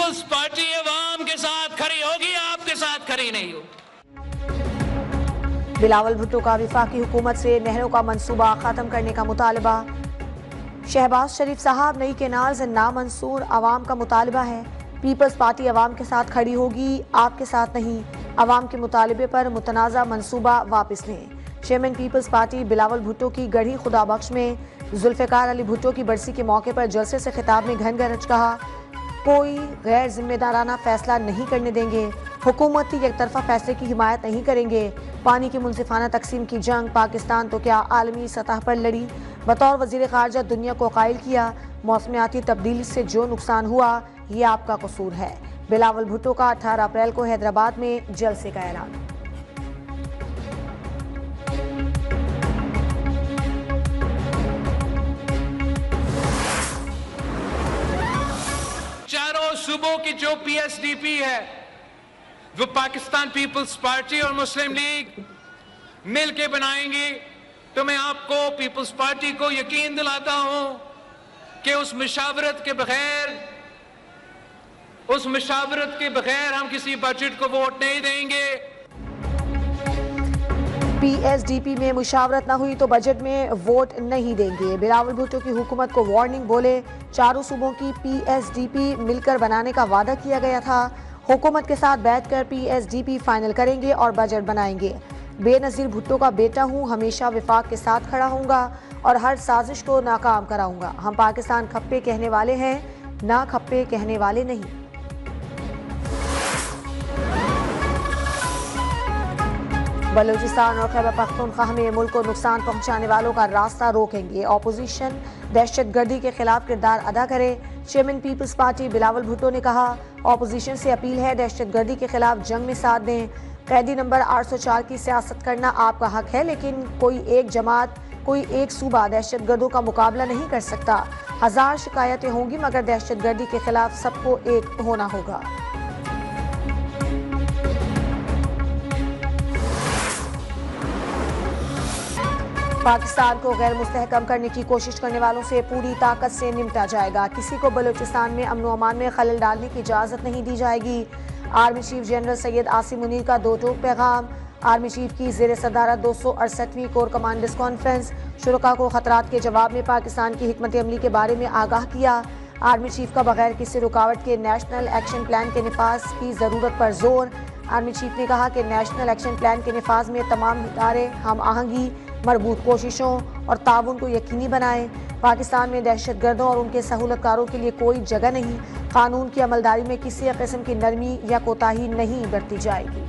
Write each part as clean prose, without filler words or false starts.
Peoples party अवाम के साथ खड़ी होगी, आपके साथ खड़ी नहीं होगी। बिलावल भुट्टो का वफाकी हुकूमत से नहरों का मंसूबा खत्म करने का मुतालबा। शहबाज शरीफ साहब, नई केनाल्स नामंसूर अवाम का मुतालबा है। पीपल्स पार्टी अवाम के साथ खड़ी होगी, आपके साथ नहीं। अवाम के मुतालबे पर मुतनाज़ा मंसूबा वापस लें। चेयरमैन पीपल्स पार्टी बिलावल भुट्टो की गढ़ी खुदाबख्श में जुल्फ़िकार अली भुट्टो की बरसी के मौके पर जलसे से खिताब में घन गरज कहा, कोई गैर जिम्मेदाराना फैसला नहीं करने देंगे। हुकूमती एकतरफा फैसले की हिमायत नहीं करेंगे। पानी की मुनसिफाना तकसीम की जंग पाकिस्तान तो क्या आलमी सतह पर लड़ी। बतौर वजीर खारजा दुनिया को कायल किया, मौसमियाती तब्दीली से जो नुकसान हुआ ये आपका कसूर है। बिलावल भुट्टो का 18 अप्रैल को हैदराबाद में जलसे का ऐलान। चारों सूबों की जो पीएसडीपी है वो पाकिस्तान पीपल्स पार्टी और मुस्लिम लीग मिलके बनाएंगी। तो मैं आपको पीपल्स पार्टी को यकीन दिलाता हूं कि उस मशावरत के बगैर हम किसी बजट को वोट नहीं देंगे। पीएसडीपी में मुशावरत न हुई तो बजट में वोट नहीं देंगे। बिलावल भुट्टो की हुकूमत को वार्निंग, बोले चारों सूबों की पीएसडीपी मिलकर बनाने का वादा किया गया था। हुकूमत के साथ बैठकर पीएसडीपी फाइनल करेंगे और बजट बनाएंगे। बेनज़ीर भुट्टो का बेटा हूँ, हमेशा विफाक के साथ खड़ा हूँगा और हर साजिश को नाकाम कराऊंगा। हम पाकिस्तान खप्पे कहने वाले हैं, ना खप्पे कहने वाले नहीं। बलूचिस्तान और खैबर पख्तूनख्वा में मुल्क को नुकसान पहुंचाने वालों का रास्ता रोकेंगे। ऑपोजिशन दहशतगर्दी के खिलाफ किरदार अदा करे। चेयरमैन पीपल्स पार्टी बिलावल भुट्टो ने कहा, ऑपोजिशन से अपील है दहशतगर्दी के खिलाफ जंग में साथ दें। कैदी नंबर 804 की सियासत करना आपका हक है, लेकिन कोई एक जमात, कोई एक सूबा दहशतगर्दों का मुकाबला नहीं कर सकता। 1000 शिकायतें होंगी मगर दहशतगर्दी के खिलाफ सबको एक होना होगा। पाकिस्तान को गैर मुस्तहकम करने की कोशिश करने वालों से पूरी ताकत से निपटा जाएगा। किसी को बलूचिस्तान में अमन व अमान में खलल डालने की इजाज़त नहीं दी जाएगी। Army chief general Syed Asim Munir का दो टोक पैगाम। आर्मी चीफ की ज़ेर सदारत 268वीं कोर कमांडर्स कॉन्फ्रेंस। शुरका को खतरात के जवाब में पाकिस्तान की हिकमत अमली के बारे में आगाह किया। आर्मी चीफ का बगैर किसी रुकावट के नेशनल एक्शन प्लान के निफाज की ज़रूरत पर जोर। आर्मी चीफ ने कहा कि नेशनल एक्शन प्लान के निफाज में तमाम इदारे हम आहंगी, मरबूत कोशिशों और ताउन को यकीनी बनाएं। पाकिस्तान में दहशतगर्दों और उनके सहूलतकारों के लिए कोई जगह नहीं। कानून की अमलदारी में किसी किस्म की नरमी या कोताही नहीं बरती जाएगी।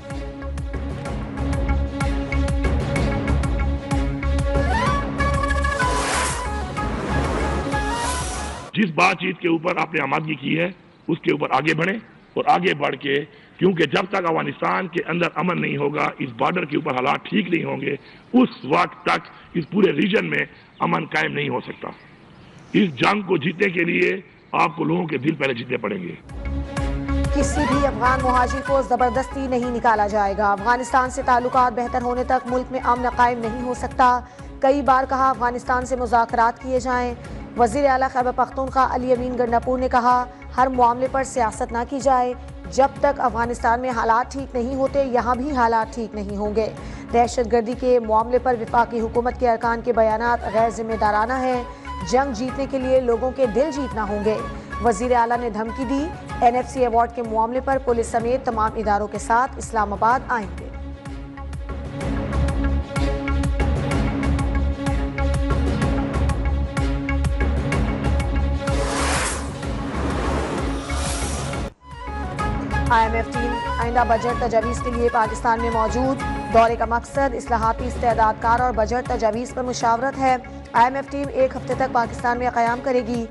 जिस बातचीत के ऊपर आपने आमादगी की है उसके ऊपर आगे बढ़े और आगे बढ़ के, क्योंकि जब तक अफगानिस्तान के अंदर अमन नहीं होगा, इस बॉर्डर के ऊपर हालात ठीक नहीं होंगे, उस वक्त तक इस पूरे रीजन में अमन कायम नहीं हो सकता। इस जंग को जीतने के लिए आपको लोगों के दिल पहले जीतने पड़ेंगे। किसी भी अफगान मुहाजिर को जबरदस्ती नहीं निकाला जाएगा। अफगानिस्तान से ताल्लुकात बेहतर होने तक मुल्क में अमन कायम नहीं हो सकता। कई बार कहा अफगानिस्तान से मुज़ाकरात किए जाएं। वज़ीर आला खैबर पख्तूनख्वा अली अमीन गंडापुर ने कहा, हर मामले पर सियासत ना की जाए। जब तक अफगानिस्तान में हालात ठीक नहीं होते, यहाँ भी हालात ठीक नहीं होंगे। दहशतगर्दी के मामले पर वफाकी हुकूमत के अरकान के बयानात गैर जिम्मेदाराना है। जंग जीतने के लिए लोगों के दिल जीतना होंगे। वज़ीर आला ने धमकी दी, NFC अवार्ड के मामले पर पुलिस समेत तमाम इदारों के साथ इस्लामाबाद आएंगे। IMF टीम आइंदा बजट तजावीज़ के लिए पाकिस्तान में मौजूद। दौरे का मकसद इस्लाहाती इस्तेदादकार और बजट तजावीज़ पर मुशावरत है। IMF टीम एक हफ्ते तक पाकिस्तान में क़याम करेगी।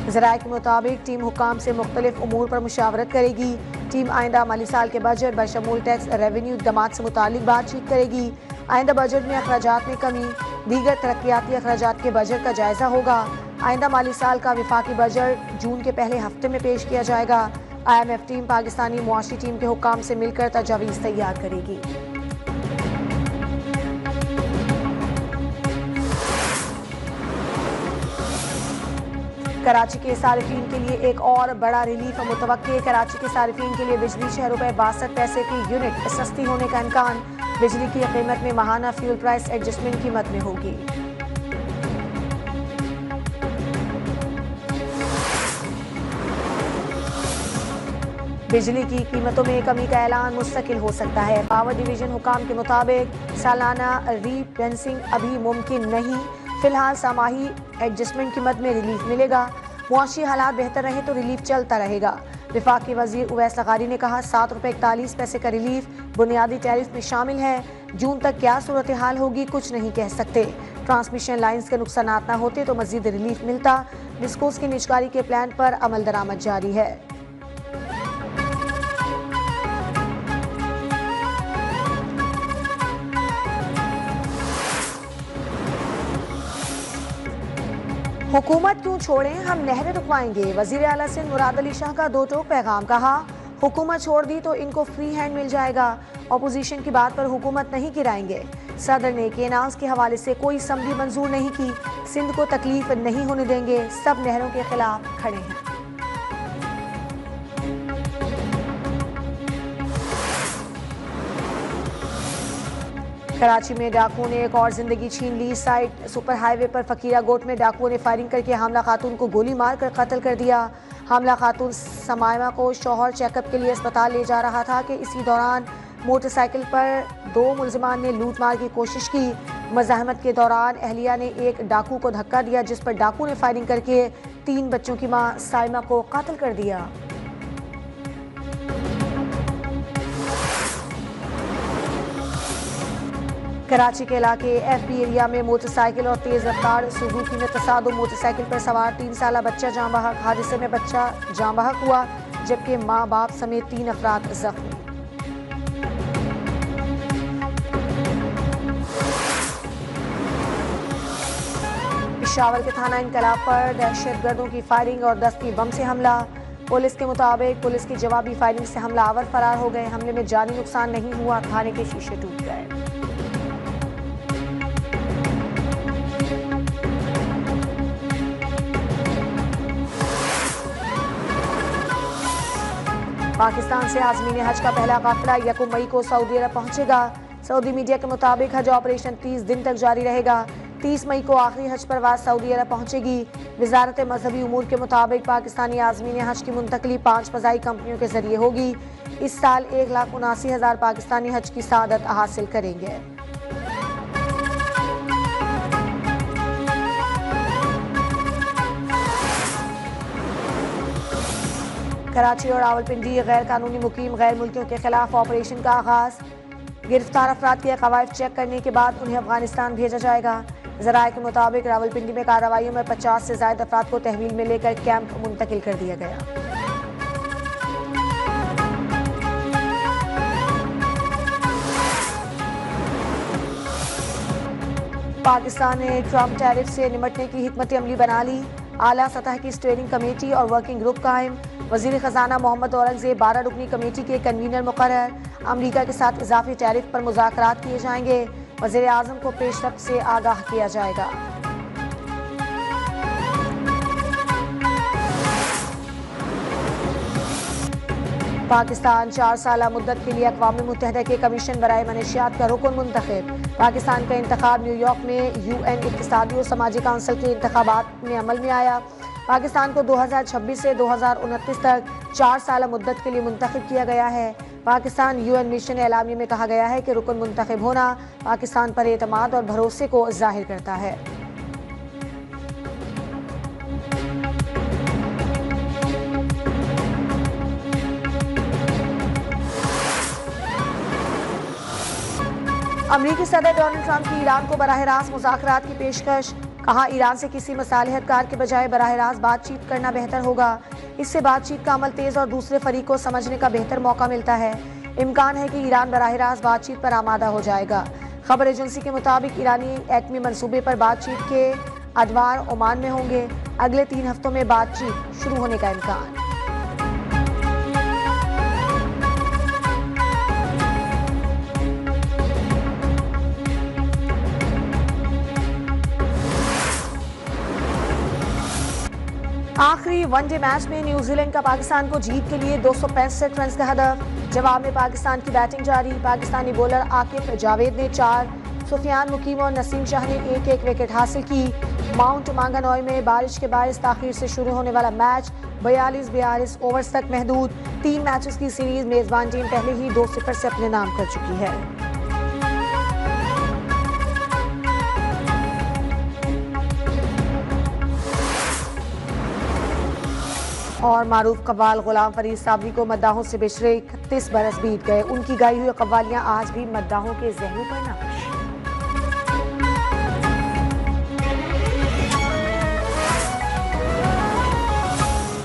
ज़राए के मुताबिक टीम हुक्काम से मुख्तलिफ उमूर पर मुशावरत करेगी। टीम आइंदा माली साल के बजट बशमूल टैक्स, रेवेन्यू इक़दामात से मुतालिक बातचीत करेगी। आइंदा बजट में अखराजात में कमी, दीगर तरक्याती अखराजात के बजट का जायजा होगा। आइंदा माली साल का विफाकी बजट जून के पहले हफ्ते में पेश किया जाएगा। IMF टीम पाकिस्तानी मुआशी टीम के हुक्काम से मिलकर तजावीज़ तैयार करेगी। कराची के सारिफीन के लिए एक और बड़ा रिलीफ मुतवक्के। कराची के सारिफीन के लिए बिजली ₹6.62 की यूनिट सस्ती होने का इम्कान। बिजली की कीमत में माहाना फ्यूल प्राइस एडजस्टमेंट कीमत में होगी। बिजली की कीमतों में कमी का ऐलान मुस्तकिल हो सकता है। पावर डिवीजन हुकाम के मुताबिक सालाना रीबैलेंसिंग अभी मुमकिन नहीं। फिलहाल सामाही एडजस्टमेंट कीमत में रिलीफ मिलेगा। मुआशी हालात बेहतर रहे तो रिलीफ चलता रहेगा। विफाकी वजीर उवैस लगारी ने कहा ₹7.41 का रिलीफ बुनियादी टैरिफ में शामिल है। जून तक क्या सूरत हाल होगी कुछ नहीं कह सकते। ट्रांसमिशन लाइन्स के नुकसानात न होते तो मजीद रिलीफ मिलता। डिस्कोस की निजकारी के प्लान पर अमल दरामद जारी है। हुकूमत क्यों छोड़ें, हम नहरें रुकवाएंगे। वजीर आला सिंध मुराद अली शाह का दो टोक पैगाम। कहा हुकूमत छोड़ दी तो इनको फ्री हैंड मिल जाएगा। अपोजिशन की बात पर हुकूमत नहीं गिराएंगे। सदर ने केनाल्स के हवाले से कोई असम्बली मंजूर नहीं की। सिंध को तकलीफ नहीं होने देंगे। सब नहरों के खिलाफ खड़े हैं। कराची में डाकुओं ने एक और जिंदगी छीन ली। साइड सुपर हाईवे पर फकीरा गोट में डाकुओं ने फायरिंग करके हामला खातून को गोली मारकर कत्ल कर दिया। हामला खातून समायमा को शौहर चेकअप के लिए अस्पताल ले जा रहा था कि इसी दौरान मोटरसाइकिल पर दो मुलजिमान ने लूट मार की कोशिश की। मज़ाहमत के दौरान अहलिया ने एक डाकू को धक्का दिया जिस पर डाकू ने फायरिंग करके 3 बच्चों की मां साइमा को कत्ल कर दिया। कराची के इलाके FB एरिया में मोटरसाइकिल और तेज रफ्तार सुजुकी में तसादुम। मोटरसाइकिल पर सवार 3 साला बच्चा जाँ बहक। हादसे में बच्चा जाँ बहक हुआ जबकि माँ बाप समेत 3 अफराद जख्मी। पेशावर के थाना इनकलाब पर दहशतगर्दों की फायरिंग और दस्ती बम से हमला। पुलिस के मुताबिक पुलिस की जवाबी फायरिंग से हमलावर फरार हो गए। हमले में जानी नुकसान नहीं हुआ। थाने के शीशे टूट गए। पाकिस्तान से आज़मीन हज का पहला काफिला 1 मई को सऊदी अरब पहुंचेगा। सऊदी मीडिया के मुताबिक हज ऑपरेशन 30 दिन तक जारी रहेगा। 30 मई को आखिरी हज परवाज सऊदी अरब पहुंचेगी। वजारत मजहबी उमूर के मुताबिक पाकिस्तानी आज़मीन हज की मुंतकली 5 फ़ज़ाई कंपनियों के जरिए होगी। इस साल 1,79,000 पाकिस्तानी हज की सआदत हासिल करेंगे। कराची और रावलपिंडी गैर कानूनी मुकीम गैर मुल्कियों के खिलाफ ऑपरेशन का आगाज। गिरफ्तार अफराद के कवायद चेक करने के बाद उन्हें अफगानिस्तान भेजा जाएगा। ज़राए के मुताबिक रावलपिंडी में कार्रवाइयों में 50 से ज़ायद अफराद को तहवील में लेकर कैंप मुंतकिल कर दिया गया। पाकिस्तान ने ट्रंप टैरिफ से निपटने की हिकमत अमली बना ली। आला सतह की स्टीयरिंग कमेटी और वर्किंग ग्रुप कायम। वजीर खजाना मोहम्मद औरंगजेब 12 रुकनी कमेटी के कन्वीनर मुकर्रर। अमरीका के साथ इजाफी टैरिफ पर मुज़ाकरात किए जाएंगे। वजीर आज़म को पेशरफ्त से आगाह किया जाएगा। पाकिस्तान 4 साला मुद्दत के लिए अक़वाम मुत्तहिदा के कमीशन बराए मनशियात का रुकन मुंतखब। पाकिस्तान का इंतखाब न्यूयॉर्क में UN इक़्तिसादी और समाजी काउंसिल के इंतखाबात में अमल में आया। पाकिस्तान को 2026 से 2029 तक 4 साला मुद्दत के लिए मुंतखब किया गया है। पाकिस्तान UN मिशन एलामिया में कहा गया है कि रुकन मुंतखब होना पाकिस्तान पर एतमाद और भरोसे को जाहिर करता है। अमरीकी सदर डोनाल्ड ट्रंप की ईरान को बराह रास्त मुज़ाकरात की पेशकश। कहा ईरान से किसी मसालिहतकार के बजाय बराह रास्त बातचीत करना बेहतर होगा। इससे बातचीत का अमल तेज और दूसरे फरीक को समझने का बेहतर मौका मिलता है। इम्कान है कि ईरान बराह रास्त बातचीत पर आमादा हो जाएगा। खबर एजेंसी के मुताबिक ईरानी एटमी मंसूबे पर बातचीत के अदवार ओमान में होंगे। अगले 3 हफ्तों में बातचीत शुरू होने का इम्कान। वनडे मैच में न्यूजीलैंड का पाकिस्तान को जीत के लिए 265 रन का हदफ। जवाब में पाकिस्तान की बैटिंग जारी। पाकिस्तानी बॉलर आकिफ जावेद ने 4, सुफियान मुकीम और नसीम शाह ने 1-1 विकेट हासिल की। माउंट मांगानोई में बारिश के बायस ताखीर से शुरू होने वाला मैच 42 ओवर्स तक महदूद। 3 मैचेस की सीरीज मेजबान टीम पहले ही 2-0 से अपने नाम कर चुकी है। और मारूफ कव्वाल गुलाम फरीद साबरी को मद्दाहों से बिछड़े 31 बरस बीत गए। उनकी गाई हुई कव्वालियां आज भी मद्दाहों के जहनों पर नक्श।